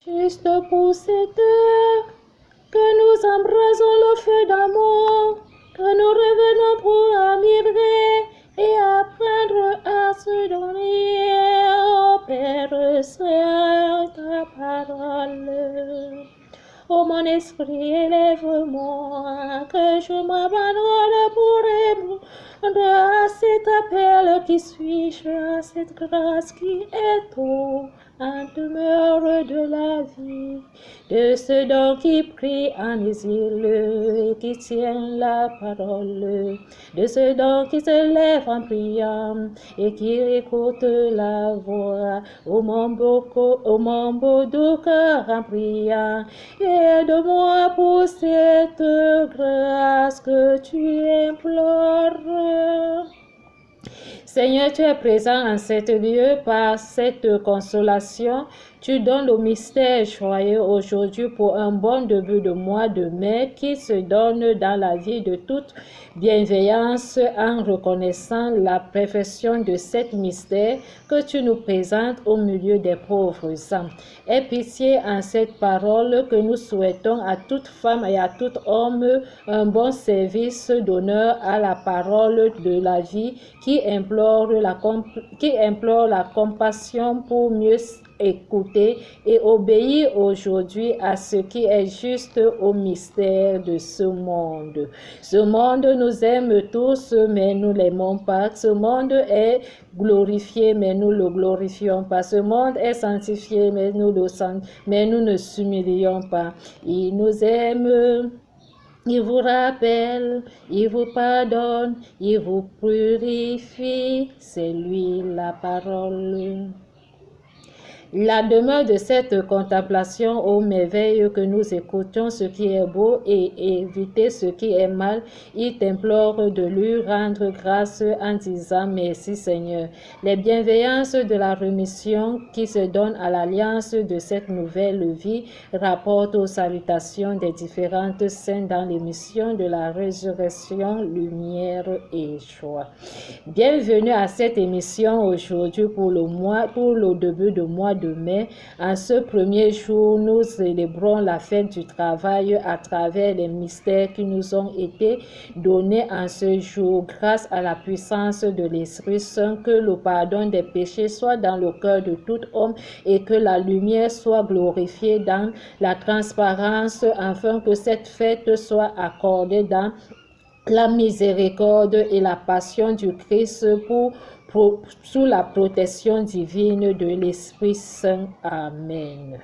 Juste pour cette heure, que nous embrasons le feu d'amour, que nous revenons pour admirer et apprendre à se donner, ô Père Saint, ta parole. Ô mon esprit, élève-moi, que je m'abandonne pour répondre à cet appel. Qui suis-je, à cette grâce qui est tout en demeure de la vie, de ceux donc qui prient en exil et qui tiennent la parole, de ceux donc qui se lèvent en priant et qui écoutent la voix. Ô mon beau doux cœur en priant, aide-moi pour cette grâce que tu implores. Seigneur, tu es présent en cet lieu par cette consolation. Tu donnes le mystère joyeux aujourd'hui pour un bon début de mois de mai qui se donne dans la vie de toute bienveillance en reconnaissant la perfection de cet mystère que tu nous présentes au milieu des pauvres âmes. Aie pitié en cette parole que nous souhaitons à toute femme et à tout homme un bon service d'honneur à la parole de la vie qui implore la compassion pour mieux écouter et obéir aujourd'hui à ce qui est juste au mystère de ce monde. Ce monde nous aime tous, mais nous ne l'aimons pas. Ce monde est glorifié, mais nous ne le glorifions pas. Ce monde est sanctifié, mais nous ne s'humilions pas. Il nous aime. Il vous rappelle, il vous pardonne, il vous purifie, c'est lui la parole. La demeure de cette contemplation aux merveilles que nous écoutions ce qui est beau et éviter ce qui est mal, il t'implore de lui rendre grâce en disant merci Seigneur. Les bienveillances de la rémission qui se donnent à l'alliance de cette nouvelle vie rapportent aux salutations des différentes saintes dans l'émission de la résurrection, lumière et joie. Bienvenue à cette émission aujourd'hui pour le début de mois de mai. En ce premier jour, nous célébrons la fête du travail à travers les mystères qui nous ont été donnés en ce jour grâce à la puissance de l'Esprit Saint, que le pardon des péchés soit dans le cœur de tout homme et que la lumière soit glorifiée dans la transparence afin que cette fête soit accordée dans la miséricorde et la passion du Christ sous la protection divine de l'Esprit Saint. Amen.